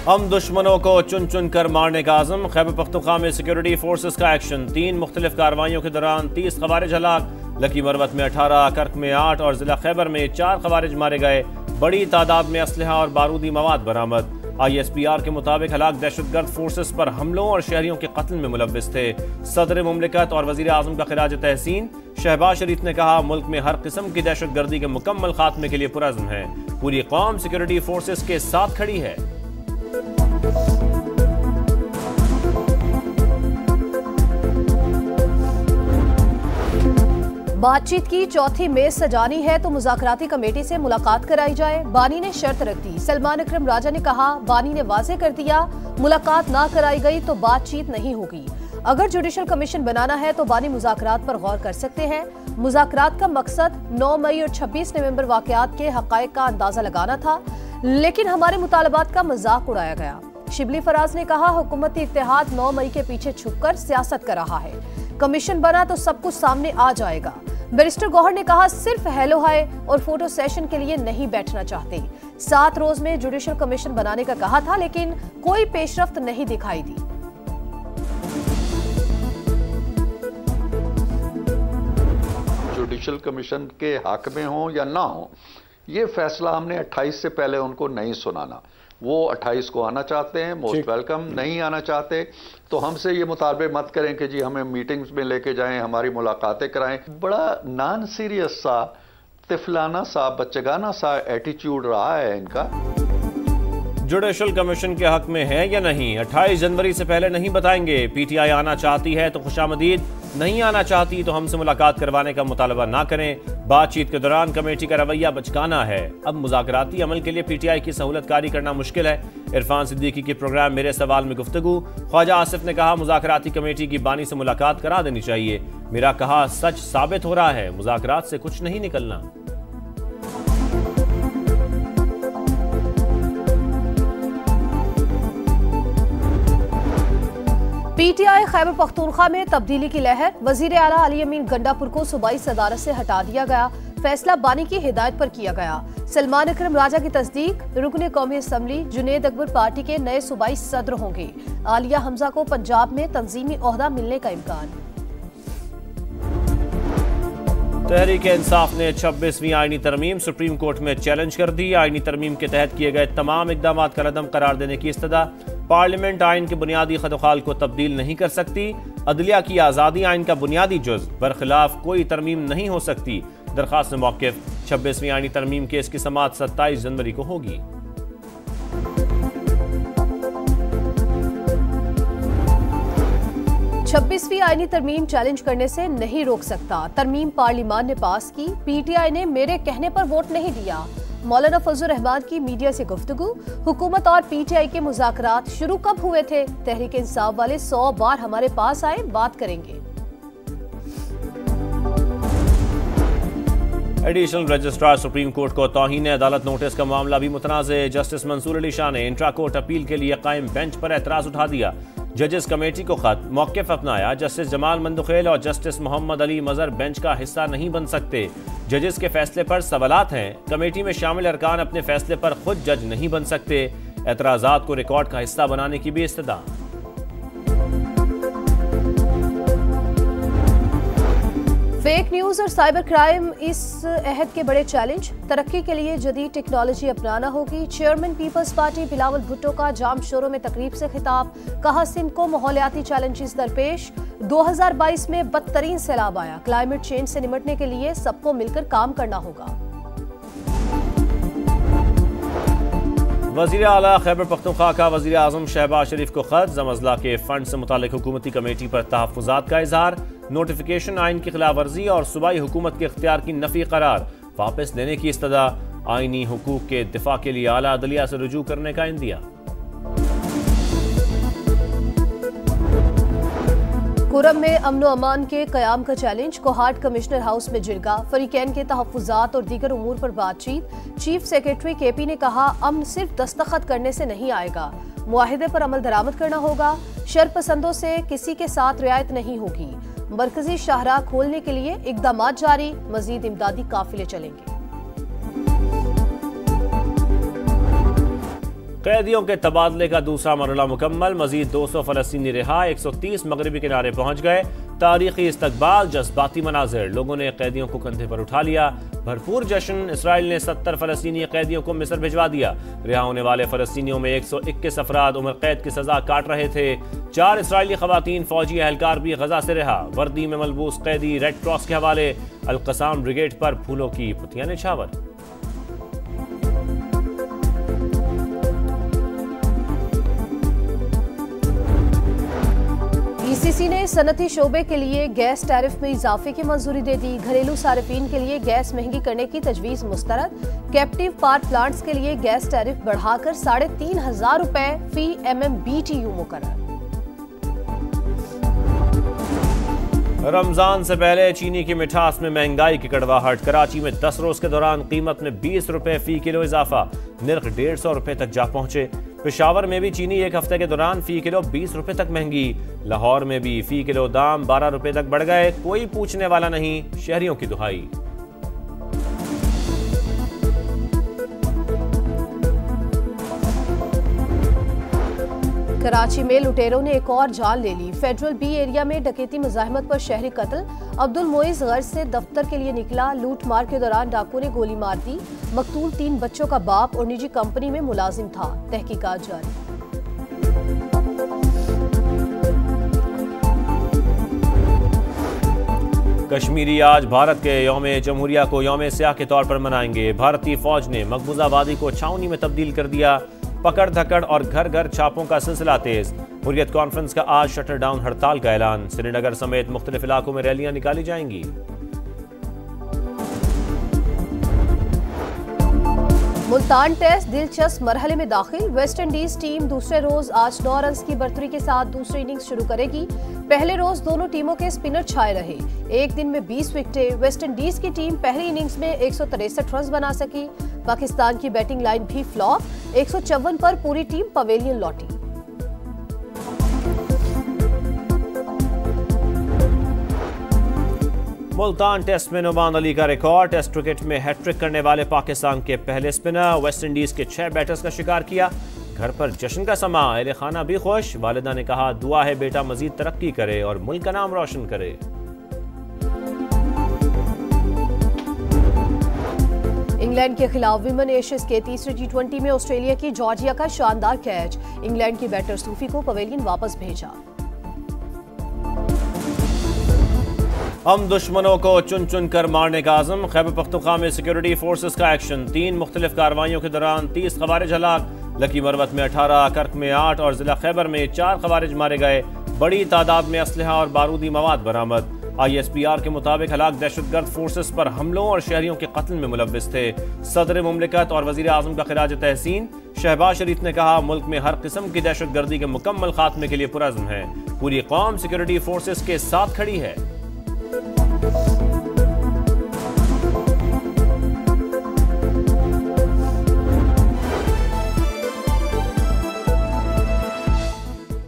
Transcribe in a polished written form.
हम दुश्मनों को चुन चुन कर मारने का आज़म। खैबर पख्तूनख्वा में सिक्योरिटी फोर्सेस का एक्शन। 3 मुख्तलिफ कार्रवाइयों के दौरान 30 खवारिज हलाक। लकी मरवत में 18, कर्क में 8 और जिला खैबर में 4 खवारिज मारे गए। बड़ी तादाद में असलहा और बारूदी मवाद बरामद। ISPR के मुताबिक हलाक दहशतगर्द फोर्सेस पर हमलों और शहरियों के कत्ल में मुलव्विस थे। सदर मुमलिकत और वजीर आजम का खिराज तहसीन। शहबाज शरीफ ने कहा, मुल्क में हर किस्म की दहशत गर्दी के मुकम्मल खात्मे के लिए पुरअज़्म है। पूरी कौम सिक्योरिटी फोर्सेस के साथ खड़ी है। बातचीत की चौथी मेज सजानी है तो मुज़ाकराती कमेटी से मुलाकात कराई जाए। बानी ने शर्त रख दी। सलमान अकरम राजा ने कहा, बानी ने वाज़े कर दिया, मुलाकात ना कराई गई तो बातचीत नहीं होगी। अगर जुडिशल कमीशन बनाना है तो बानी मुज़ाकरात पर गौर कर सकते हैं। मुज़ाकरात का मकसद 9 मई और 26 नवंबर वाक़यात के हक़ाइक़ का अंदाजा लगाना था, लेकिन हमारे मुतालबात का मजाक उड़ाया गया। शिबली फराज ने कहा, हुकूमती इत्तेहाद 9 मई के पीछे छुपकर सियासत कर रहा है। कमीशन बना तो सब कुछ सामने आ जाएगा। बैरिस्टर गौहर ने कहा, सिर्फ हेलो हाय और फोटो सेशन के लिए नहीं बैठना चाहते। 7 रोज में जुडिशल कमीशन बनाने का कहा था, लेकिन कोई पेशरफ्त नहीं दिखाई दी। जुडिशल कमीशन के हक में हो या ना हो, ये फैसला हमने 28 से पहले उनको नहीं सुनाना। वो 28 को आना चाहते हैं, मोस्ट वेलकम। नहीं आना चाहते तो हमसे ये मुतालबे मत करें कि जी हमें मीटिंग्स में लेके जाएं, हमारी मुलाकातें कराएं। बड़ा नॉन सीरियस सा, तिफलाना सा, बच्चगाना सा एटीट्यूड रहा है इनका। जुडिशल कमीशन के हक में है या नहीं, 28 जनवरी से पहले नहीं बताएंगे। PTI आना चाहती है तो खुशामदीद, नहीं आना चाहती तो हमसे मुलाकात करवाने का मुतालबा ना करें। बातचीत के दौरान कमेटी का रवैया बचकाना है। अब मुज़ाकराती अमल के लिए PTI की सहूलतकारी करना मुश्किल है। इरफान सिद्दीकी के प्रोग्राम मेरे सवाल में गुफ्तगू। ख्वाजा आसिफ ने कहा, मुज़ाकराती कमेटी की बानी से मुलाकात करा देनी चाहिए। मेरा कहा, सच साबित हो रहा है, मुज़ाकरात से कुछ नहीं निकलना। PTI खैबर पख्तूनख्वा में तब्दीली की लहर। वजीर आला अली अमीन गंडापुर को सूबाई सदारत से हटा दिया गया। फैसला बानी की हिदायत पर किया गया। सलमान अकरम राजा की तस्दीक। रुकने कौमी असम्बली जुनेद अकबर पार्टी के नए सूबाई सदर होंगे। आलिया हमजा को पंजाब में तंजीमी ओहदा मिलने का इम्कान। तहरीक इंसाफ ने 26वीं आईनी तरमीम सुप्रीम कोर्ट में चैलेंज कर दी। आईनी तरमीम के तहत किए गए तमाम इकदाम का रद्दम करार देने की इस्तदा। पार्लियामेंट आइन के बुनियादी खदखाल को तब्दील नहीं कर सकती। अदलिया की आज़ादी आइन का बुनियादी जुज़, बरखिलाफ कोई तरमीम नहीं हो सकती। दरखास्त में मौक़िफ़। 26वीं आईनी तरमीम केस की समाअत 27 जनवरी को होगी। 26वीं आईनी तरमीम चैलेंज करने से नहीं रोक सकता। तरमीम पार्लियामान ने पास की, PTI ने मेरे कहने पर वोट नहीं दिया। मौलाना फजलुर रहमान की मीडिया से गुफ्तगू। हुकूमत और PTI के मुज़ाकरात शुरू कब हुए थे? तहरीक इंसाफ वाले 100 बार हमारे पास आए, बात करेंगे। एडिशनल रजिस्ट्रार सुप्रीम कोर्ट को तौहीन अदालत नोटिस का मामला भी मुतनाज़। जस्टिस मंसूर अली शाह ने इंट्रा कोर्ट अपील के लिए कायम बेंच पर एतराज उठा दिया। जजेस कमेटी को खत, मौक़िफ़ अपनाया। जस्टिस जमाल मंदुखेल और जस्टिस मोहम्मद अली मजहर बेंच का हिस्सा नहीं बन सकते। जजेस के फैसले पर सवालात हैं। कमेटी में शामिल अरकान अपने फैसले पर खुद जज नहीं बन सकते। एतराज़ात को रिकॉर्ड का हिस्सा बनाने की भी इस्तदा। फेक न्यूज और साइबर क्राइम इस अहद के बड़े चैलेंज। तरक्की के लिए जदीद टेक्नोलॉजी अपनाना होगी। Chairman peoples party Bilawal Bhutto का जाम शोरों में तकरीब से खिताब। कहा, सिंध को माहौलियाती चैलेंजेस दरपेश। 2022 में बदतरीन सैलाब आया। क्लाइमेट चेंज से निपटने के लिए सबको मिलकर काम करना होगा। वज़ीर आला खैबर पख्तूनख्वा का वज़ीर आज़म शहबाज शरीफ को खत। ज़मज़ला के फंड से मुतालिक हुकूमती कमेटी पर तहफ़्फ़ुज़ात का इज़हार। नोटिफिकेशन आइन की खिलाफ वर्जी और सूबाई हुकूमत के इख्तियार की नफ़ी करार वापस लेने की इस्तदा। आइनी हुकूक के दिफा के लिए आला अदलिया से रुजू करने का इंदिया। कुरम में अमन व अमान के कयाम का चैलेंज। कोहाट कमिश्नर हाउस में जिरगा। फरीकैन के तहफ़्फ़ुज़ात और दीगर उमूर पर बातचीत। चीफ सेक्रेटरी KP ने कहा, अमन सिर्फ दस्तखत करने से नहीं आएगा, मुआहिदे पर अमल दरामद करना होगा। शरपसंदों से किसी के साथ रियायत नहीं होगी। मरकजी शाहराह खोलने के लिए इक़दामात जारी। मजीद इमदादी काफिले चलेंगे। कैदियों के तबादले का दूसरा मरहला मुकम्मल, मजीद 200 फलस्तीनी रिहा, 130 मगरबी किनारे पहुंच गए। तारीखी इस्तकबाल, जज्बाती मनाजिर, लोगों ने कैदियों को कंधे पर उठा लिया। भरपूर जश्न, इसराइल ने 70 फलस्तीनी कैदियों को मिस्र भिजवा दिया। रिहा होने वाले फलस्तीनियों में 121 अफराद उम्र कैद की सजा काट रहे थे। 4 इसराइली खवातीन फौजी एहलकार भी गजा से रिहा। वर्दी में मलबूस कैदी रेड क्रॉस के हवाले। अल-कसाम ब्रिगेड पर फूलों की पत्तियां निछावर। ईसीसी ने सनती शोबे के लिए गैस टैरिफ में इजाफे की मंजूरी दे दी। घरेलू सार्फिन के लिए गैस महंगी करने की तजवीज मुस्तरद। कैप्टिव पावर प्लांट्स के लिए गैस टैरिफ बढ़ाकर 3,500 रुपए फी MMBTU मुकर्रर। रमजान से पहले चीनी की मिठास में महंगाई की कड़वाहट। कराची में 10 रोज के दौरान कीमत में 20 रुपए फी किलो इजाफा, नर्ख 150 रुपए तक जा पहुंचे। पेशावर में भी चीनी एक हफ्ते के दौरान फी किलो 20 रुपए तक महंगी। लाहौर में भी फी किलो दाम 12 रुपए तक बढ़ गए। कोई पूछने वाला नहीं, शहरियों की दुहाई। कराची में लुटेरों ने एक और जान ले ली। फेडरल बी एरिया में डकैती मुजाहिमत पर शहरी कत्ल। अब्दुल मोइज गर्ज से दफ्तर के लिए निकला। लूट मार के दौरान डाकू ने गोली मार दी। मकतूल 3 बच्चों का बाप और निजी कंपनी में मुलाजिम था। तहकीकात जारी। कश्मीरी आज भारत के यौम जमहूरिया को यौम स्याह के तौर पर मनाएंगे। भारतीय फौज ने मकबूजा वादी को छावनी में तब्दील कर दिया। पकड़ धकड़ और घर घर छापों का सिलसिला तेज। हुर्रियत कॉन्फ्रेंस का आज शटर डाउन हड़ताल का ऐलान। श्रीनगर समेत मुख्तलिफ इलाकों में रैलियां निकाली जाएंगी। मुल्तान टेस्ट दिलचस्प मरहले में दाखिल। वेस्ट इंडीज टीम दूसरे रोज आज 9 रन की बढ़तरी के साथ दूसरी इनिंग्स शुरू करेगी। पहले रोज दोनों टीमों के स्पिनर छाए रहे। एक दिन में 20 विकेटें। वेस्ट इंडीज की टीम पहली इनिंग्स में 163 रन बना सकी। पाकिस्तान की बैटिंग लाइन भी फ्लॉप। 154 पर पूरी टीम पवेलियन लौटी। मुल्तान टेस्ट में नुमान अली का रिकॉर्ड। टेस्ट क्रिकेट में हैट्रिक करने वाले पाकिस्तान के पहले स्पिनर। वेस्ट इंडीज के 6 बैटर्स का शिकार किया। घर पर जश्न का समा। अहले खाना भी खुश। वालिदा ने कहा, दुआ है बेटा मजीद तरक्की करे और मुल्क का नाम रोशन करे। इंग्लैंड के खिलाफ विमेन एशियज के तीसरे T20 में ऑस्ट्रेलिया की जॉर्जिया का शानदार कैच। इंग्लैंड की बैटर सूफी को पवेलियन वापस भेजा। हम दुश्मनों को चुन चुन कर मारने का आज़म। खैबर पख्तूनख्वा में सिक्योरिटी फोर्सेस का एक्शन। 3 मुख्तलिफ कार्रवाइयों के दौरान 30 खवारिज हलाक। लकी मरवत में 18, कर्क में 8 और जिला खैबर में 4 खवारिज मारे गए। बड़ी तादाद में असलहा और बारूदी मवाद बरामद। ISPR के मुताबिक हलाक दहशतगर्द फोर्सेस पर हमलों और शहरियों के कत्ल में मुलव्विस थे। सदर मुमलिकत और वजीर आजम का खिराज तहसीन। शहबाज शरीफ ने कहा, मुल्क में हर किस्म की दहशतगर्दी के मुकम्मल खात्मे के लिए पुरअज़्म है। पूरी कौम सिक्योरिटी फोर्सेस के साथ खड़ी है।